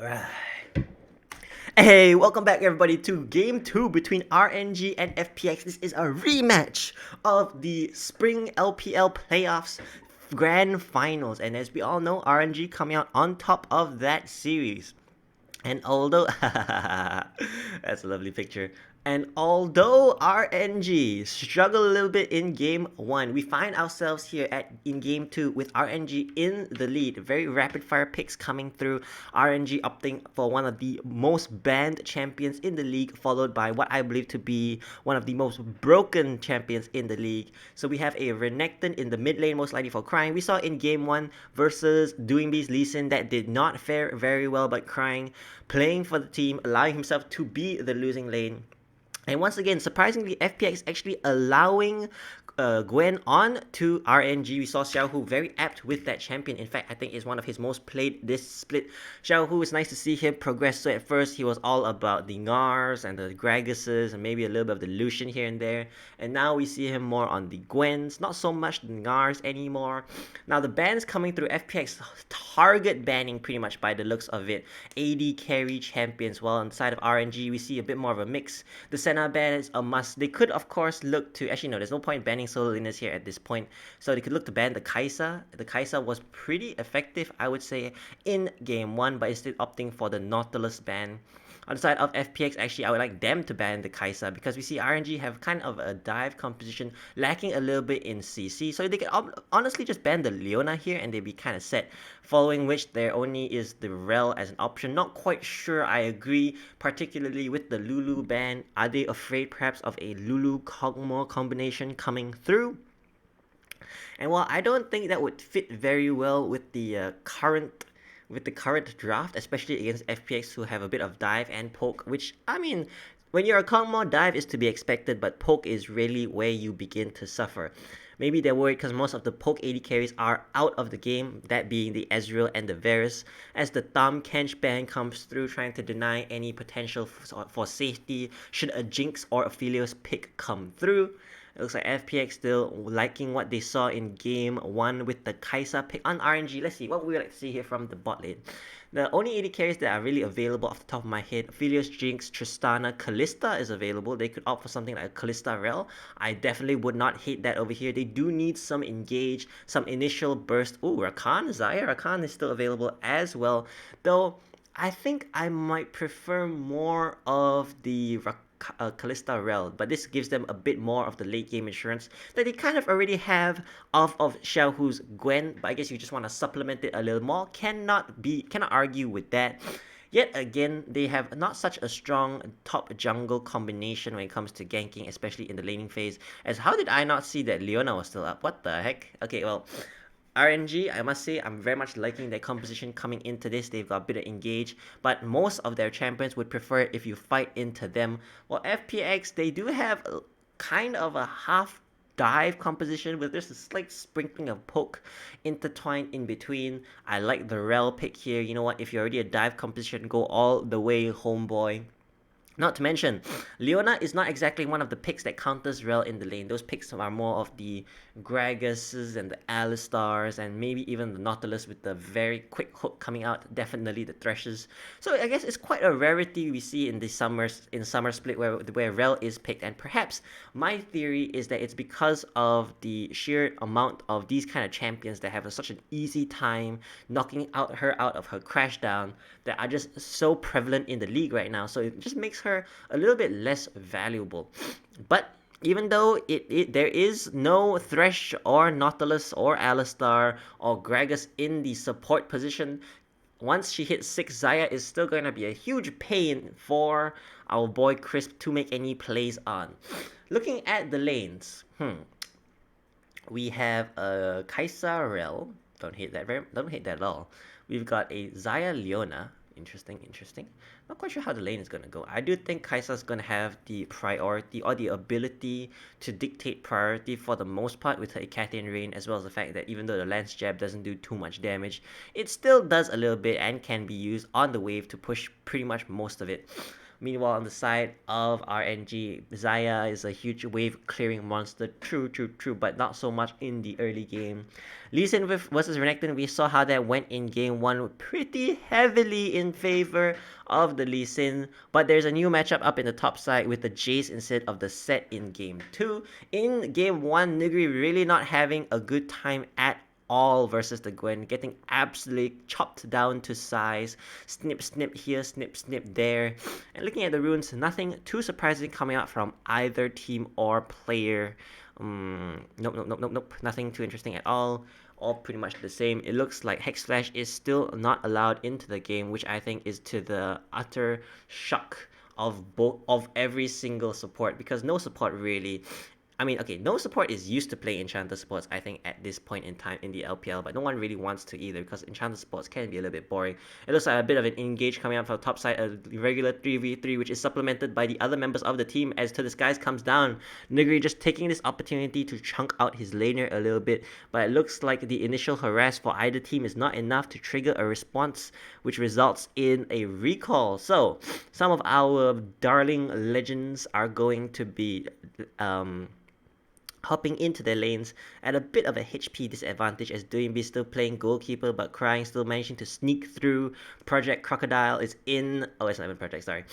Alright. Hey, welcome back everybody to Game 2 between RNG and FPX. This is a rematch of the Spring LPL Playoffs Grand Finals. And as we all know, RNG coming out on top of that series. And although that's a lovely picture. And although RNG struggled a little bit in game 1, we find ourselves here in game 2 with RNG in the lead. Very rapid fire picks coming through. RNG opting for one of the most banned champions in the league, followed by what I believe to be one of the most broken champions in the league. So we have a Renekton in the mid lane, most likely for Crying. We saw in game 1 versus Doing Beast Lee Sin that did not fare very well, but Crying playing for the team, allowing himself to be the losing lane. And once again, surprisingly, FPX actually allowing Gwen on to RNG. We saw Xiaohu very apt with that champion. In fact, I think is one of his most played this split. Xiaohu, it's nice to see him progress. So at first, he was all about the Ngars and the Graguses and maybe a little bit of the Lucian here and there. And now we see him more on the Gwens, not so much the Ngars anymore. Now the bans coming through FPX, target banning pretty much by the looks of it. AD carry champions, while on the side of RNG, we see a bit more of a mix. The Senna ban is a must. They could, of course, look to... Actually, no, there's no point banning solo laners here at this point. So they could look to ban the Kai'Sa. The Kai'Sa was pretty effective, I would say, in game 1, but instead opting for the Nautilus ban. On the side of FPX, actually, I would like them to ban the Kai'Sa because we see RNG have kind of a dive composition lacking a little bit in CC. So they could honestly just ban the Leona here and they'd be kind of set. Following which, there only is the Rel as an option. Not quite sure I agree, particularly with the Lulu ban. Are they afraid perhaps of a Lulu Kog'Maw combination coming through? And while I don't think that would fit very well with the current draft, especially against FPX who have a bit of dive and poke, which, I mean, when you're a Kog'Maw, dive is to be expected, but poke is really where you begin to suffer. Maybe they're worried because most of the poke AD carries are out of the game, that being the Ezreal and the Varus, as the Tahm Kench ban comes through trying to deny any potential for safety should a Jinx or a Philios pick come through. It looks like FPX still liking what they saw in game 1 with the Kai'Sa pick on RNG. Let's see what we would like to see here from the bot lane. The only AD carries that are really available off the top of my head, Philios, Jinx, Tristana, Kalista is available. They could opt for something like a Kalista Rel. I definitely would not hate that over here. They do need some engage, some initial burst. Ooh, Rakan, Xayah Rakan is still available as well. Though, I think I might prefer more of the Kalista Rel, but this gives them a bit more of the late game insurance that they kind of already have off of Xiaohu's Gwen, but I guess you just want to supplement it a little more. Cannot argue with that. Yet again, they have not such a strong top jungle combination when it comes to ganking, especially in the laning phase. As how did I not see that Leona was still up? What the heck? Okay, well, RNG, I must say, I'm very much liking their composition coming into this. They've got a bit of engage, but most of their champions would prefer it if you fight into them. While FPX, they do have kind of a half dive composition with just a slight sprinkling of poke intertwined in between. I like the Rel pick here. You know what? If you're already a dive composition, go all the way, homeboy. Not to mention, Leona is not exactly one of the picks that counters Rel in the lane. Those picks are more of the Graguses and the Alistars and maybe even the Nautilus with the very quick hook coming out. Definitely the Threshers. So I guess it's quite a rarity we see in the summer split where Rel is picked. And perhaps my theory is that it's because of the sheer amount of these kind of champions that have such an easy time knocking her out of her crash down that are just so prevalent in the league right now. So it just makes her a little bit less valuable. But even though there is no Thresh or Nautilus or Alistar or Gragas in the support position, once she hits 6, Xayah is still going to be a huge pain for our boy Crisp to make any plays on. Looking at the lanes, we have a Kai'Sa Rel. Don't hate that at all. We've got a Xayah Leona. Interesting. Not quite sure how the lane is going to go. I do think Kai'Sa's going to have the priority or the ability to dictate priority for the most part with her Icathian Rain, as well as the fact that even though the Lance Jab doesn't do too much damage, it still does a little bit and can be used on the wave to push pretty much most of it. Meanwhile, on the side of RNG, Zaya is a huge wave clearing monster. True, but not so much in the early game. Lee Sin versus Renekton, we saw how that went in game 1 pretty heavily in favor of the Lee Sin, but there's a new matchup up in the top side with the Jace instead of the Set in game 2. In game 1, Nuguri really not having a good time at all versus the Gwen, getting absolutely chopped down to size. Snip here, snip there. And looking at the runes, nothing too surprising coming out from either team or player. Nope. Nothing too interesting at all. All pretty much the same. It looks like Hex Flash is still not allowed into the game, which I think is to the utter shock of every single support, because no support really. I mean, okay, no support is used to play Enchanter supports, I think, at this point in time in the LPL, but no one really wants to either, because Enchanter supports can be a little bit boring. It looks like a bit of an engage coming up from the top side, a regular 3v3, which is supplemented by the other members of the team as To The Skies comes down. Nuguri just taking this opportunity to chunk out his laner a little bit, but it looks like the initial harass for either team is not enough to trigger a response, which results in a recall. So, some of our darling legends are going to be hopping into their lanes at a bit of a HP disadvantage, as Doinb still playing goalkeeper, but Crying still managing to sneak through. Project Crocodile is in. Oh, it's not even Project, sorry.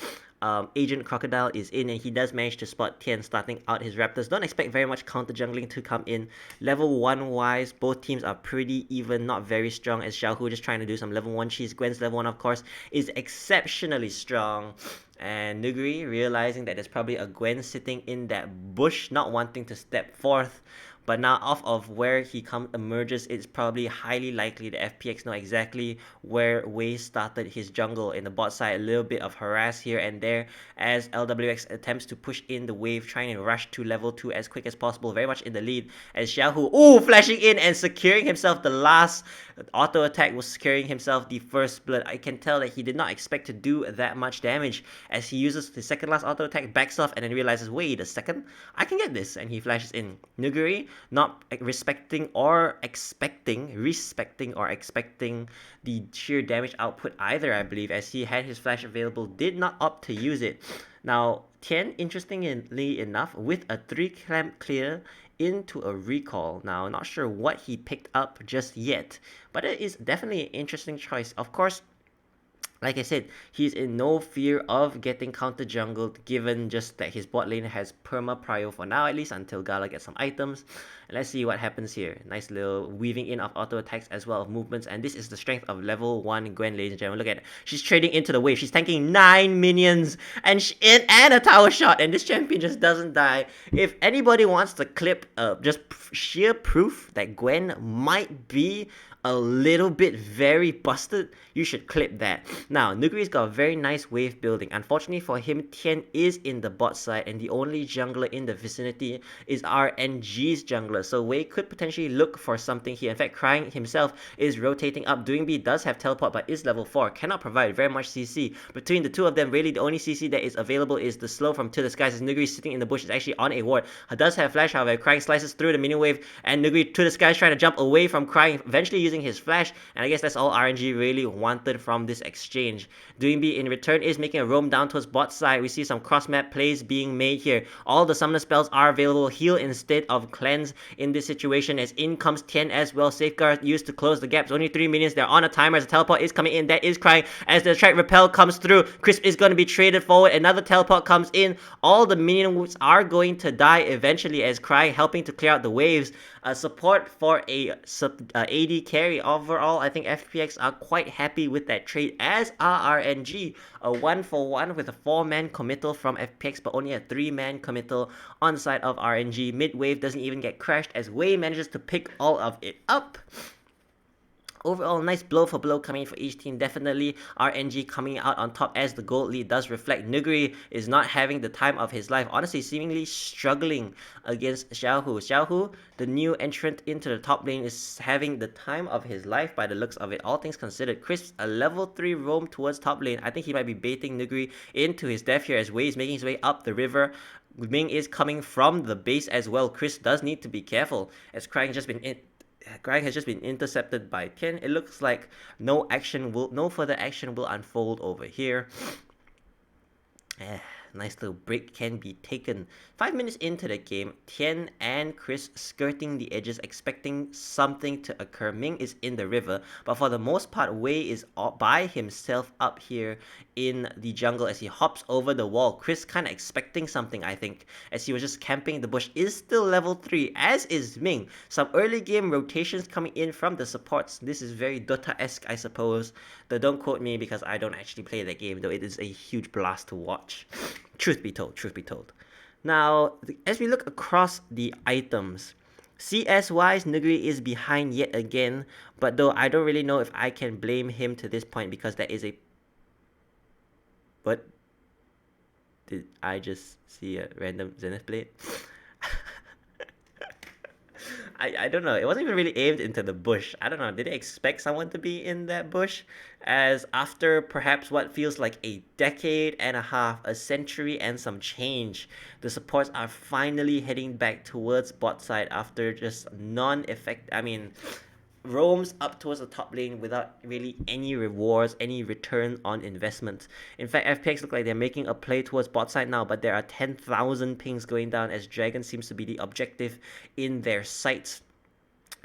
Agent Crocodile is in, and he does manage to spot Tian starting out his Raptors. Don't expect very much counter jungling to come in. Level 1 wise, both teams are pretty even, not very strong, as Xiaohu just trying to do some level 1 cheese. Gwen's level 1, of course, is exceptionally strong. And Nuguri, realizing that there's probably a Gwen sitting in that bush, not wanting to step forth. But now off of where he emerges, it's probably highly likely that FPX know exactly where Wei started his jungle in the bot side. A little bit of harass here and there as LWX attempts to push in the wave, trying to rush to level 2 as quick as possible. Very much in the lead as Xiaohu, flashing in and securing himself the last auto attack, was securing himself the first blood. I can tell that he did not expect to do that much damage as he uses the second last auto attack, backs off, and then realizes, wait a second, I can get this, and he flashes in. Nuguri, not respecting or expecting the sheer damage output either, I believe, as he had his flash available, did not opt to use it. Now, Tian, interestingly enough, with a 3-clamp clear into a recall. Now, not sure what he picked up just yet, but it is definitely an interesting choice. Of course, like I said, he's in no fear of getting counter jungled, given just that his bot lane has perma prio for now, at least until Gala gets some items. And let's see what happens here. Nice little weaving in of auto attacks as well of movements, and this is the strength of level 1 Gwen, ladies and gentlemen. Look at it. She's trading into the wave. She's tanking 9 minions and a tower shot, and this champion just doesn't die. If anybody wants to clip just sheer proof that Gwen might be a little bit very busted, you should clip that. Now, Nuguri's got a very nice wave building. Unfortunately for him, Tian is in the bot side, and the only jungler in the vicinity is RNG's jungler, so Wei could potentially look for something here. In fact, Crying himself is rotating up. Doinb does have teleport, but is level 4, cannot provide very much CC. Between the two of them, really the only CC that is available is the slow from To The Skies, as Nuguri sitting in the bush is actually on a ward. Does have flash, however. Crying slices through the mini wave, and Nuguri To The Skies trying to jump away from Crying, eventually using his flash, and I guess that's all RNG really wanted from this exchange. Doinb in return is making a roam down towards bot side. We see some cross-map plays being made here. All the summoner spells are available. Heal instead of cleanse in this situation, as in comes Tian as well. Safeguard used to close the gaps. Only 3 minions. They're on a timer as the teleport is coming in. That is Crying as the track repel comes through. Crisp is going to be traded forward. Another teleport comes in. All the minions are going to die eventually, as Crying helping to clear out the waves. Support for a AD carry. Overall, I think FPX are quite happy with that trade, as are RNG. A 1-for-1 with a 4-man committal from FPX, but only a 3-man committal on the side of RNG. Mid-wave doesn't even get crashed, as Wei manages to pick all of it up. Overall, nice blow for blow coming in for each team. Definitely RNG coming out on top, as the gold lead does reflect. Nuguri is not having the time of his life. Honestly, seemingly struggling against Xiaohu. Xiaohu, the new entrant into the top lane, is having the time of his life by the looks of it, all things considered. Crisp, a level 3 roam towards top lane. I think he might be baiting Nuguri into his death here, as Wei is making his way up the river. Ming is coming from the base as well. Chris does need to be careful, as Crying has just been intercepted by Tian. It looks like no further action will unfold over here. Eh, nice little break can be taken. 5 minutes into the game, Tian and Chris skirting the edges, expecting something to occur. Ming is in the river, but for the most part, Wei is by himself up here in the jungle as he hops over the wall. Chris kind of expecting something, I think, as he was just camping the bush. Is still level 3, as is Ming. Some early game rotations coming in from the supports. This is very Dota-esque, I suppose. Though don't quote me because I don't actually play the game, though it is a huge blast to watch. Truth be told, truth be told. Now, as we look across the items, CS-wise, Nuguri is behind yet again, but though I don't really know if I can blame him to this point because that is a... What? Did I just see a random Zenith blade? I don't know. It wasn't even really aimed into the bush. I don't know. Did they expect someone to be in that bush? As after perhaps what feels like a decade and a half, a century and some change, the supports are finally heading back towards bot side after just non-effect. I mean, roams up towards the top lane without really any rewards, any return on investment. In fact, FPX look like they're making a play towards bot side now, but there are 10,000 pings going down as Dragon seems to be the objective in their sights.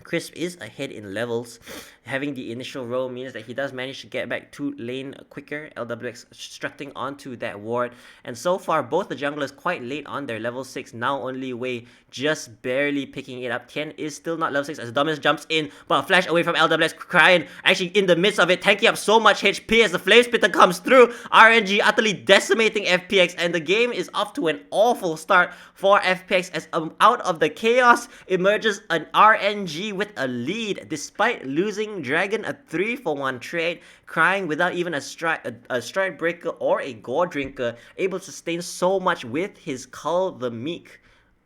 Crisp is ahead in levels. Having the initial row means that he does manage to get back to lane quicker. LWX strutting onto that ward. And so far, both the junglers quite late on their level 6. Now only Wei just barely picking it up. Tian is still not level 6 as Dominus jumps in, but a flash away from LWX. Crying actually in the midst of it, tanking up so much HP as the Flame Spitter comes through. RNG utterly decimating FPX, and the game is off to an awful start for FPX as out of the chaos emerges an RNG with a lead despite losing Dragon a 3-for-1 trade, Crying without even a stride breaker or a gore drinker, able to sustain so much with his Cull the Meek.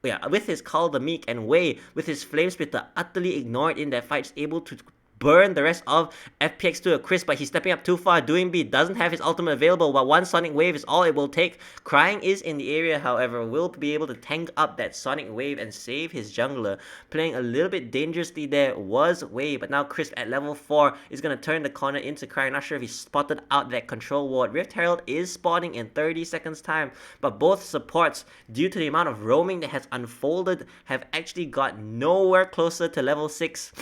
Yeah, with his Cull the Meek, and Wei with his Flame Splitter utterly ignored in that fight, is able to burn the rest of FPX to a crisp, but he's stepping up too far. Doing B doesn't have his ultimate available, while one Sonic Wave is all it will take. Crying is in the area, however, will be able to tank up that Sonic Wave and save his jungler. Playing a little bit dangerously there was Wave, but now Crisp at level 4 is going to turn the corner into Crying. Not sure if he spotted out that control ward. Rift Herald is spawning in 30 seconds time, but both supports, due to the amount of roaming that has unfolded, have actually got nowhere closer to level 6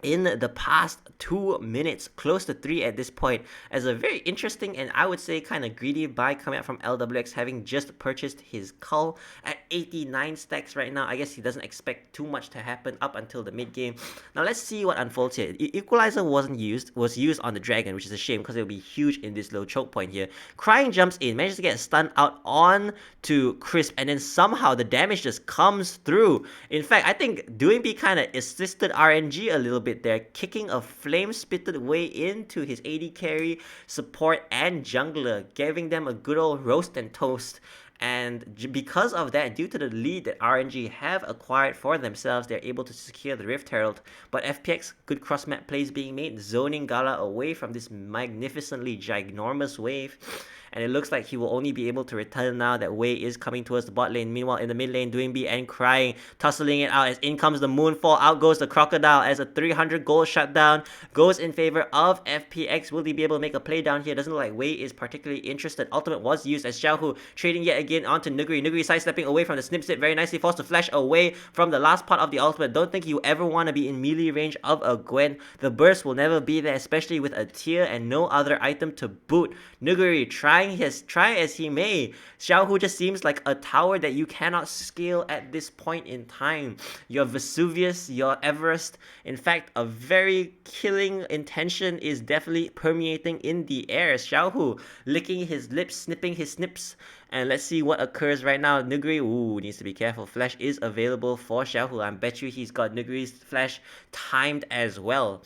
in the past 2 minutes, close to 3 at this point, as a very interesting and I would say kind of greedy buy coming out from LWX, having just purchased his Cull at 89 stacks right now. I guess he doesn't expect too much to happen up until the mid game. Now let's see what unfolds here. Equalizer was used on the Dragon, which is a shame because it will be huge in this low choke point here. Crying jumps in, manages to get a stun out on to Crisp, and then somehow the damage just comes through. In fact, I think Doing B kind of assisted RNG a little bit there, kicking a Flame Spitted way into his AD carry, support, and jungler, giving them a good old roast and toast. And because of that, due to the lead that RNG have acquired for themselves, they're able to secure the Rift Herald. But FPX, good cross-map plays being made, zoning Gala away from this magnificently ginormous wave. And it looks like he will only be able to return now that Wei is coming towards the bot lane. Meanwhile, in the mid lane, Doing B and Crying, tussling it out as in comes the Moonfall. Out goes the Crocodile as a 300 gold shutdown goes in favor of FPX. Will he be able to make a play down here? Doesn't look like Wei is particularly interested. Ultimate was used as Xiaohu trading yet again onto Nuguri. Nuguri sidestepping away from the snip sit very nicely, forced to flash away from the last part of the ultimate. Don't think you ever want to be in melee range of a Gwen. The burst will never be there, especially with a tier and no other item to boot. Nuguri try as he may. Xiaohu just seems like a tower that you cannot scale at this point in time. Your Vesuvius, your Everest. In fact, a very killing intention is definitely permeating in the air. Xiaohu licking his lips, snipping his snips. And let's see what occurs right now. Nuguri, needs to be careful. Flash is available for Xiaohu. I bet you he's got Nuguri's flash timed as well.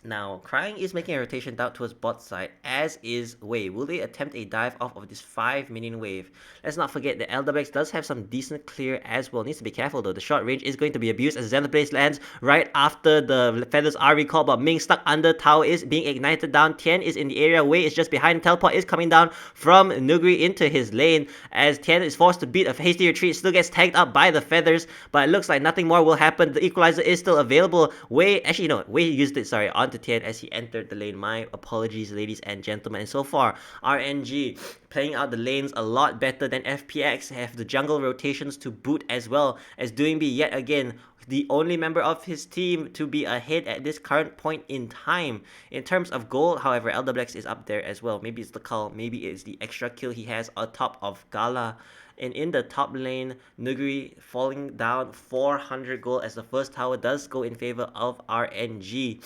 Now, Crying is making a rotation down towards bot side, as is Wei. Will they attempt a dive off of this 5 minion wave? Let's not forget that LWX does have some decent clear as well. Needs to be careful though. The short range is going to be abused as Xenoblade lands right after the feathers are recalled, but Ming stuck under tower is being ignited down. Tian is in the area. Wei is just behind. Teleport is coming down from Nuguri into his lane as Tian is forced to beat a hasty retreat. Still gets tagged up by the feathers, but it looks like nothing more will happen. The equalizer is still available. Wei, actually no, Wei used it, sorry, onto to Tien as he entered the lane. My apologies, ladies and gentlemen. And so far, RNG playing out the lanes a lot better than FPX, have the jungle rotations to boot as well as Doing B yet again the only member of his team to be ahead at this current point in time. In terms of gold, however, LWX is up there as well. Maybe it's the call, maybe it's the extra kill he has on top of Gala. And in the top lane, Nuguri falling down 400 gold as the first tower does go in favor of RNG.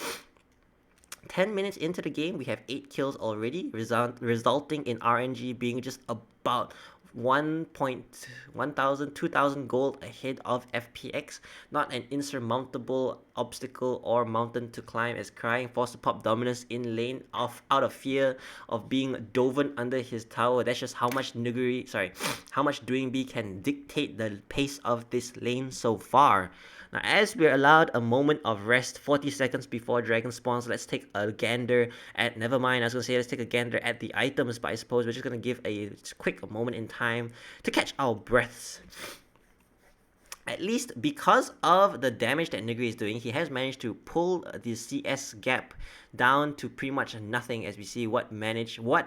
10 minutes into the game, we have 8 kills already, resulting in RNG being just about 2,000 gold ahead of FPX. Not an insurmountable obstacle or mountain to climb, as Crying forced to pop dominance in lane out of fear of being doven under his tower. That's just how much how much Doing B can dictate the pace of this lane so far. Now, as we're allowed a moment of rest, 40 seconds before Dragon spawns, let's take a gander at, never mind, I was going to say let's take a gander at the items, but I suppose we're just going to give a quick moment in time to catch our breaths. At least because of the damage that Nuguri is doing, he has managed to pull the CS gap down to pretty much nothing, as we see what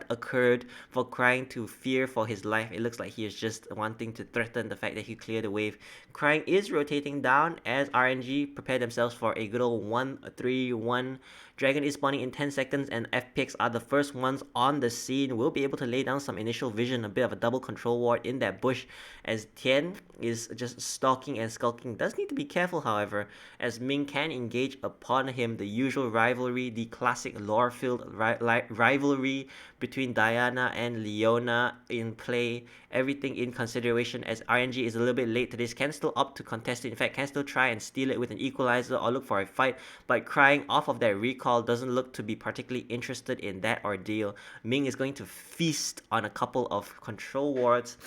occurred for Crying to fear for his life. It looks like he is just wanting to threaten the fact that he cleared the wave. Crying is rotating down as RNG prepare themselves for a good old 1-3-1. Dragon is spawning in 10 seconds and FPX are the first ones on the scene. We'll be able to lay down some initial vision, a bit of a double control ward in that bush as Tien is just stalking and skulking. Does need to be careful, however, as Ming can engage upon him. The usual rivalry, the classic lore-filled rivalry between Diana and Leona in play. Everything in consideration, as RNG is a little bit late to this, can still opt to contest it. In fact, can still try and steal it with an equalizer or look for a fight, but Crying off of that recall doesn't look to be particularly interested in that ordeal. Ming is going to feast on a couple of control wards,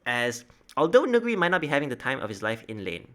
as although Nuguri might not be having the time of his life in lane,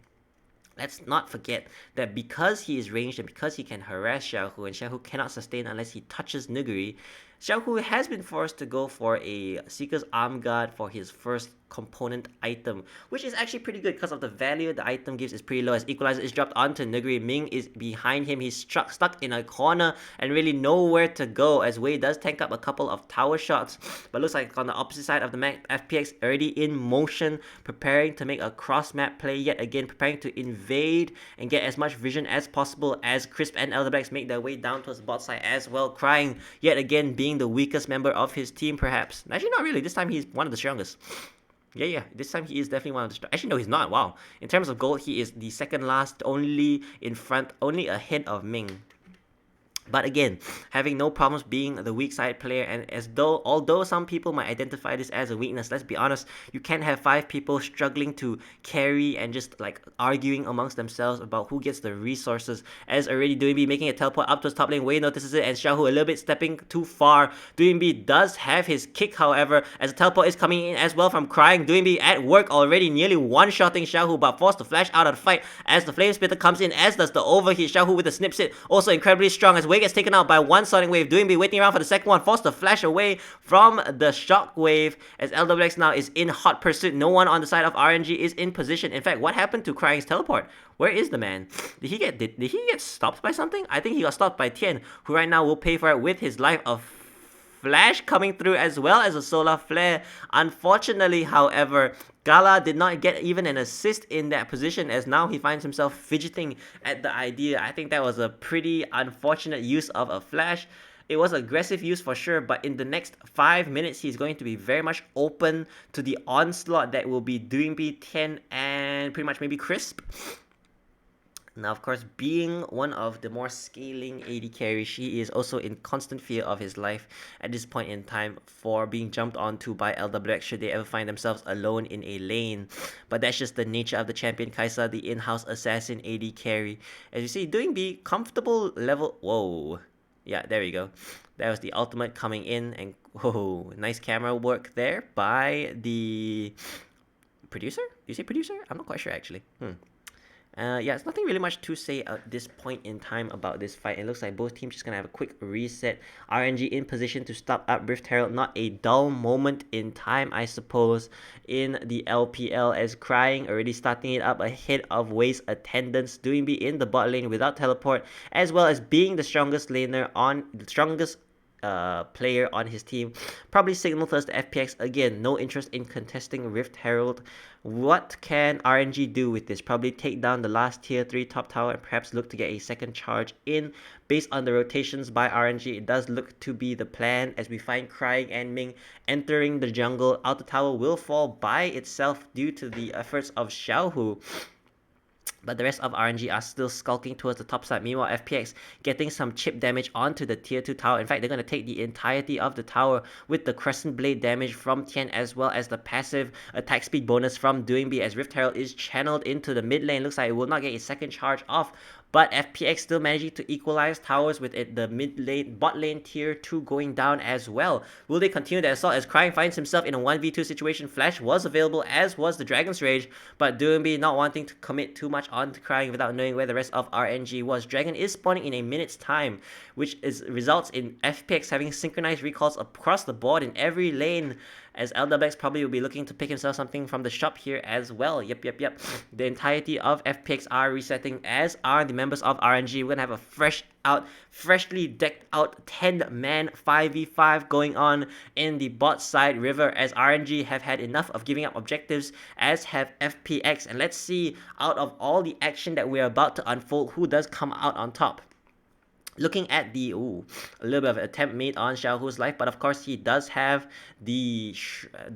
let's not forget that because he is ranged and because he can harass Xiaohu, and Xiaohu cannot sustain unless he touches Nuguri, Xiaohu has been forced to go for a Seeker's Arm Guard for his first component item, which is actually pretty good because of the value the item gives is pretty low, as Equalizer is dropped onto Nuguri. Ming is behind him, he's stuck in a corner and really nowhere to go, as Wei does tank up a couple of tower shots, but looks like on the opposite side of the map, FPX already in motion, preparing to make a cross-map play yet again, preparing to invade and get as much vision as possible, as Crisp and Elderblacks make their way down towards the bot side as well. Crying yet again being the weakest member of his team, perhaps. Actually, not really. This time he's one of the strongest. Yeah, this time he is definitely one of the strongest. Actually, no, he's not. Wow. In terms of gold, he is the second last, only ahead of Ming. But again, having no problems being the weak side player, and although some people might identify this as a weakness, let's be honest, you can't have 5 people struggling to carry and just like arguing amongst themselves about who gets the resources, as already Doing B making a teleport up to his top lane. Wei notices it, and Xiaohu a little bit stepping too far. Doing B does have his kick, however, as the teleport is coming in as well from Crying. Doing B at work already, nearly one-shotting Xiaohu, but forced to flash out of the fight as the Flame Splitter comes in, as does the overheat. Xiaohu with the snipset, also incredibly strong, as Wei gets taken out by one Sonic Wave. Doing B waiting around for the second one, forced to flash away from the shock wave, as LWX now is in hot pursuit. No one on the side of RNG is in position. In fact, what happened to Crying's teleport? Where is the man? Did he get stopped by something? I think he got stopped by Tien, who right now will pay for it with his life of Flash coming through, as well as a solar flare. Unfortunately, however, Gala did not get even an assist in that position, as now he finds himself fidgeting at the idea. I think that was a pretty unfortunate use of a flash. It was aggressive use for sure, but in the next 5 minutes, he's going to be very much open to the onslaught that will be Doing B, 10, and pretty much maybe Crisp. Now, of course, being one of the more scaling AD carries, she is also in constant fear of his life at this point in time for being jumped onto by LWX should they ever find themselves alone in a lane. But that's just the nature of the champion Kaisa, the in-house assassin AD carry. As you see, Doing B, comfortable level... Whoa. Yeah, there we go. That was the ultimate coming in, and whoa, nice camera work there by the... Producer? You say producer? I'm not quite sure, actually. Yeah, it's nothing really much to say at this point in time about this fight. It looks like both teams just gonna have a quick reset. RNG in position to stop up Rift Herald. Not a dull moment in time, I suppose, in the LPL, as Crying already starting it up ahead of Way's attendance. Doing be in the bot lane without teleport, as well as being the strongest laner on the strongest player on his team. Probably signal to us the FPX again, no interest in contesting Rift Herald. What can RNG do with this? Probably take down the last tier 3 top tower and perhaps look to get a second charge in. Based on the rotations by RNG, it does look to be the plan, as we find Crying and Ming entering the jungle. Outer tower will fall by itself due to the efforts of Xiaohu, but the rest of RNG are still skulking towards the top side. Meanwhile, FPX getting some chip damage onto the tier 2 tower. In fact, they're going to take the entirety of the tower with the Crescent Blade damage from Tian, as well as the passive attack speed bonus from Doing B, as Rift Herald is channeled into the mid lane. Looks like it will not get a second charge off, but FPX still managing to equalize towers with it, the mid lane, bot lane tier 2 going down as well. Will they continue the assault, as Crying finds himself in a 1v2 situation? Flash was available, as was the Dragon's Rage, but Doomby not wanting to commit too much on to Crying without knowing where the rest of RNG was. Dragon is spawning in a minute's time, which results in FPX having synchronized recalls across the board in every lane, as LWX probably will be looking to pick himself something from the shop here as well. Yep. The entirety of FPX are resetting, as are the members of RNG. We're gonna have a freshly decked out 10-man 5v5 going on in the bot side river, as RNG have had enough of giving up objectives, as have FPX. And let's see, out of all the action that we're about to unfold, who does come out on top. Looking at a little bit of an attempt made on Xiaohu's life, but of course he does have the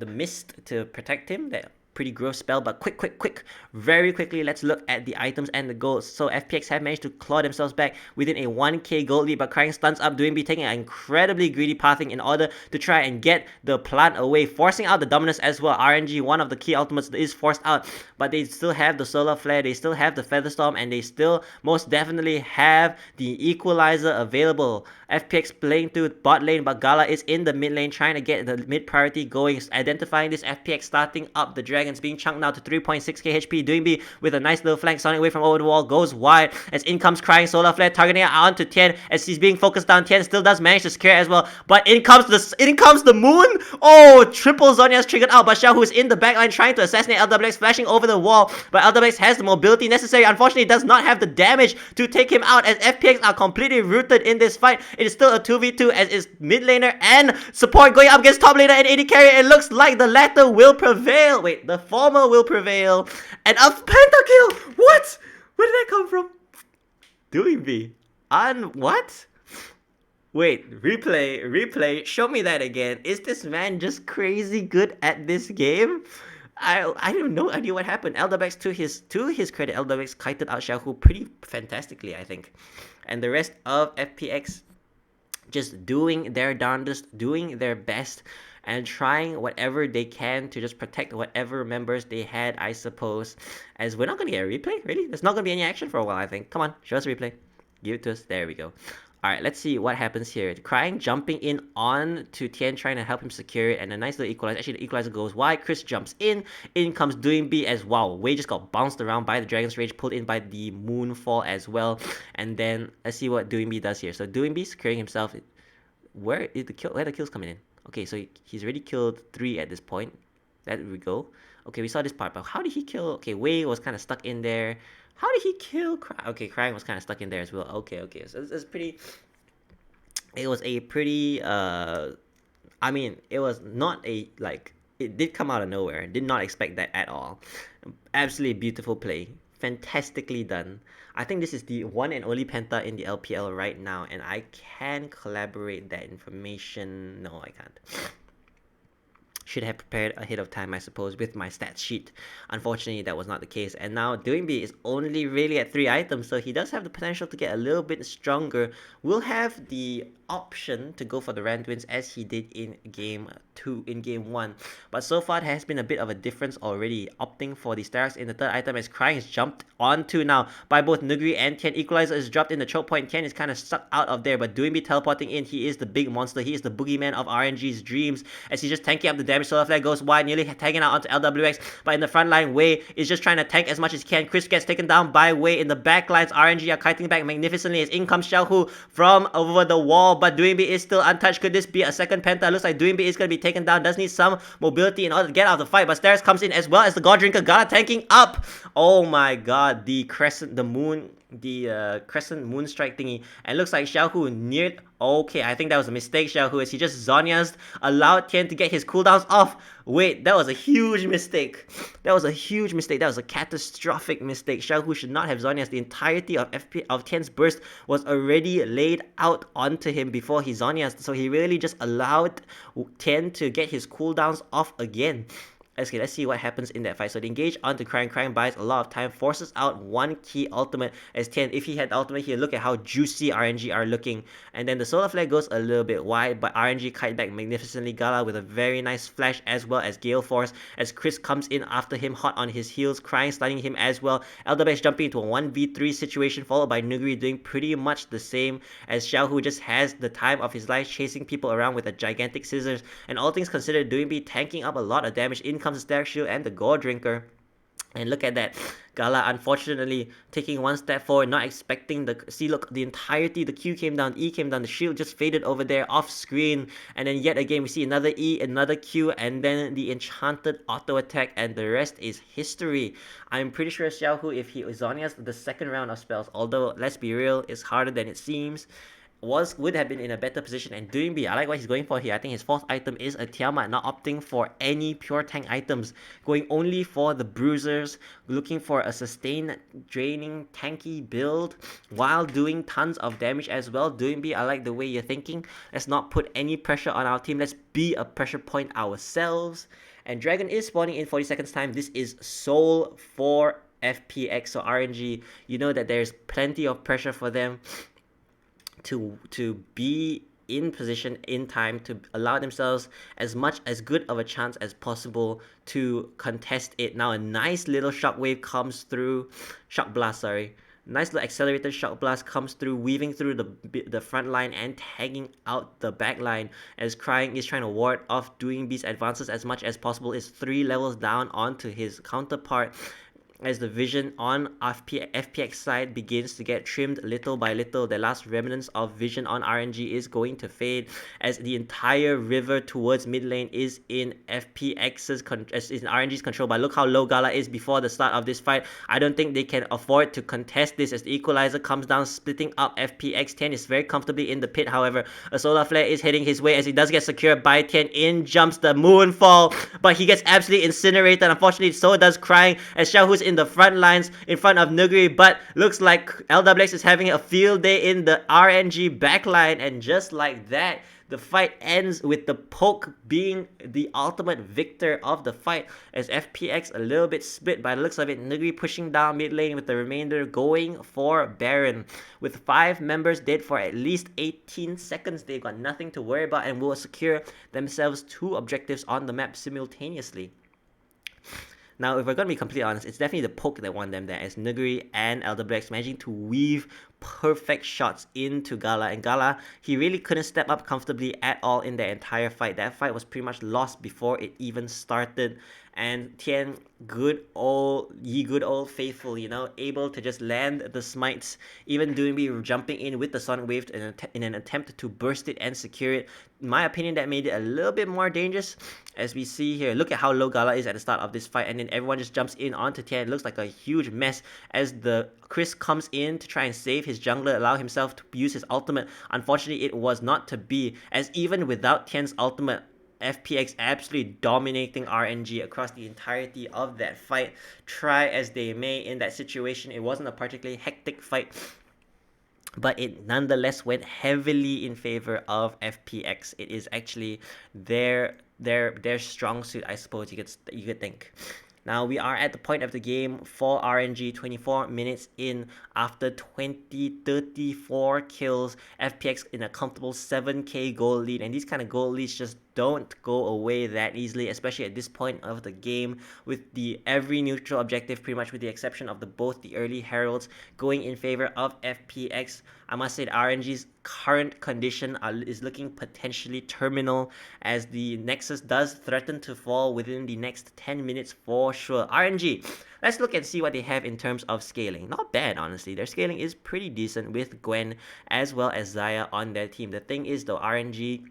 mist to protect him. That pretty gross spell, but quick, very quickly, let's look at the items and the goals. So FPX have managed to claw themselves back within a 1k gold lead, but Crying stuns up, Doing B taking an incredibly greedy pathing in order to try and get the plant away, forcing out the dominance as well. RNG, one of the key ultimates, is forced out, but they still have the solar flare, they still have the feather storm, and they still most definitely have the equalizer available. FPX playing through bot lane, but Gala is in the mid lane trying to get the mid priority going, identifying this. FPX starting up the Dragons, being chunked now to 3.6k HP. Doing B with a nice little flank, sounding away from over the wall, goes wide as in comes Crying, solar flare targeting it onto Tian as he's being focused down. Tian still does manage to scare as well, but in comes the moon. Oh, triple Zhonya's triggered out, but Xiao, who's in the backline trying to assassinate LWX, flashing over the wall, but LWX has the mobility necessary. Unfortunately, does not have the damage to take him out, as FPX are completely rooted in this fight. It is still a 2v2, as is mid laner and support going up against top laner and AD carry. It looks like the latter will prevail. Wait, the former will prevail. And a pentakill! What? Where did that come from? Doing B. What? Wait, replay, show me that again. Is this man just crazy good at this game? I have no idea what happened. LWX, to his credit, LWX kited out Xiaohu pretty fantastically, I think. And the rest of FPX just doing their darndest, doing their best, and trying whatever they can to just protect whatever members they had, I suppose. As we're not gonna get a replay, really? There's not gonna be any action for a while, I think. Come on, show us a replay. Give it to us. There we go. Alright, let's see what happens here. Crying jumping in on to Tian, trying to help him secure it, and a nice little equalizer. Actually, the equalizer goes wide. Chris jumps in comes Doing B, as wow, Wei just got bounced around by the Dragon's Rage, pulled in by the Moonfall as well. And then let's see what Doing B does here. So Doing B securing himself. Where are the kills coming in? Okay, so he's already killed 3 at this point. There we go. Okay, we saw this part, but how did he kill? Okay, Wei was kind of stuck in there. How did he kill Crying? Okay, Crying was kind of stuck in there as well. Okay. So it's pretty... It was a pretty... I mean, it was not a... Like, it did come out of nowhere. Did not expect that at all. Absolutely beautiful play. Fantastically done. I think this is the one and only Penta in the LPL right now, and I can collaborate that information. No, I can't. Should have prepared ahead of time, I suppose, with my stats sheet. Unfortunately, that was not the case. And now Doing B is only really at 3 items, so he does have the potential to get a little bit stronger. We'll have the option to go for the Rand wins as he did in game 1. But so far, there has been a bit of a difference already, opting for the stars in the third item as Crying is jumped onto now by both Nuguri and Tian. Equalizer is dropped in the choke point. Tian is kind of stuck out of there, but Doinbi teleporting in. He is the big monster. He is the boogeyman of RNG's dreams as he's just tanking up the damage. Solar Flare goes wide, nearly tagging out onto LWX, but in the front line, Wei is just trying to tank as much as he can. Chris gets taken down by Wei in the back lines. RNG are kiting back magnificently as in comes Xiaohu from over the wall, but Doinbi is still untouched. Could this be a second Penta? Looks like Doinbi is going to be taken down. Does need some mobility in order to get out of the fight, but Stairs comes in as well as the God Drinker. Gala tanking up. Oh my god, the crescent moon strike thingy, and looks like Xiaohu neared. Okay, I think that was a mistake, Xiaohu, as he just Zhonya's allowed Tian to get his cooldowns off. Wait, that was a huge mistake. That was a catastrophic mistake. Xiaohu should not have Zhonya's. The entirety of Tian's burst was already laid out onto him before he Zhonya's, so he really just allowed Tian to get his cooldowns off again. Okay, let's see what happens in that fight. So they engage onto Crying. Crying buys a lot of time, forces out one key ultimate as Tian, if he had ultimate here, look at how juicy RNG are looking. And then the Solar Flare goes a little bit wide, but RNG kite back magnificently. Gala with a very nice flash as well as Gale Force as Chris comes in after him hot on his heels. Crying stunning him as well. Elderbash jumping into a 1v3 situation, followed by Nuguri doing pretty much the same as Xiaohu just has the time of his life chasing people around with a gigantic scissors. And all things considered, Doinbi tanking up a lot of damage. In comes the Stack Shield and the God Drinker. And look at that. Gala unfortunately taking one step forward, not expecting the... See, look, the entirety, the Q came down, E came down, the shield just faded over there off screen. And then yet again, we see another E, another Q, and then the enchanted auto attack, and the rest is history. I'm pretty sure Xiaohu, if he Zhonya's the second round of spells, although, let's be real, it's harder than it seems, would have been in a better position. And Doinbi, I like what he's going for here. I think his fourth item is a Tiamat, not opting for any pure tank items, going only for the bruisers, looking for a sustained, draining, tanky build while doing tons of damage as well. Doinbi, I like the way you're thinking. Let's not put any pressure on our team. Let's be a pressure point ourselves. And Dragon is spawning in 40 seconds time. This is Soul for FPX, so RNG, you know that there's plenty of pressure for them to be in position in time to allow themselves as good of a chance as possible to contest it. Now a nice little shockwave comes through, shock blast, sorry. Nice little accelerated shock blast comes through, weaving through the front line and tagging out the back line as Crying is trying to ward off Doinbi's advances as much as possible. Is 3 levels down onto his counterpart as the vision on FPX side begins to get trimmed little by little. The last remnants of vision on RNG is going to fade as the entire river towards mid lane is in RNG's control. But look how low Gala is before the start of this fight. I don't think they can afford to contest this as the equalizer comes down, splitting up FPX. Tian is very comfortably in the pit, however. A Solar Flare is heading his way as he does get secured by Tian. In jumps the Moonfall, but he gets absolutely incinerated. Unfortunately, so does Crying as Xiaohu's in the front lines in front of Nuguri, but looks like LWX is having a field day in the RNG backline, and just like that, the fight ends with the poke being the ultimate victor of the fight as FPX a little bit split by the looks of it. Nuguri pushing down mid lane with the remainder going for Baron. With 5 members dead for at least 18 seconds, they've got nothing to worry about and will secure themselves 2 objectives on the map simultaneously. Now, if we're going to be completely honest, it's definitely the poke that won them there, as Nuguri and LWX managing to weave perfect shots into Gala. And Gala, he really couldn't step up comfortably at all in the entire fight. That fight was pretty much lost before it even started. And Tian, good old faithful, you know, able to just land the smites, even Doinbi jumping in with the Sonic Wave in an attempt to burst it and secure it. In my opinion, that made it a little bit more dangerous, as we see here. Look at how low Gala is at the start of this fight, and then everyone just jumps in onto Tian. It looks like a huge mess as the Chris comes in to try and save his jungler, allow himself to use his ultimate. Unfortunately, it was not to be, as even without Tian's ultimate, FPX absolutely dominating RNG across the entirety of that fight. Try as they may in that situation, it wasn't a particularly hectic fight, but it nonetheless went heavily in favor of FPX. It is actually their strong suit, I suppose you could think. Now we are at the point of the game for RNG, 24 minutes in after 34 kills. FPX in a comfortable 7k goal lead, and these kind of goal leads just don't go away that easily, especially at this point of the game with the every neutral objective, pretty much with the exception of both the early heralds, going in favor of FPX. I must say that RNG's current condition is looking potentially terminal, as the Nexus does threaten to fall within the next 10 minutes for sure. RNG, let's look and see what they have in terms of scaling. Not bad, honestly. Their scaling is pretty decent with Gwen as well as Xayah on their team. The thing is, though, RNG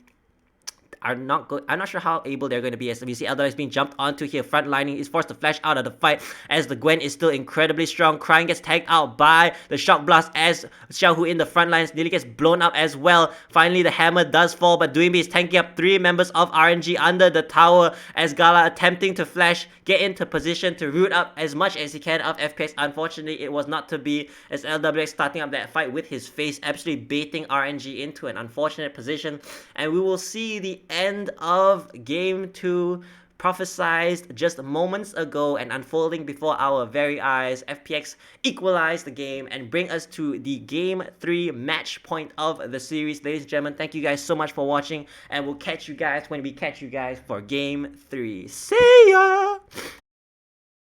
are not good. I'm not sure how able they're going to be, as we see Eldar is being jumped onto here. Frontlining is forced to flash out of the fight, as the Gwen is still incredibly strong. Crying gets tagged out by the shock blast, as Xiaohu in the front lines nearly gets blown up as well. Finally, the hammer does fall, but Doingby is tanking up 3 members of RNG under the tower, as Gala attempting to flash, get into position to root up as much as he can of FPX. Unfortunately, it was not to be, as LWX starting up that fight with his face, absolutely baiting RNG into an unfortunate position. And we will see the end of Game 2 prophesized just moments ago and unfolding before our very eyes. FPX equalize the game and bring us to the Game 3 match point of the series. Ladies and gentlemen, thank you guys so much for watching, and we'll catch you guys when we catch you guys for Game 3. See ya!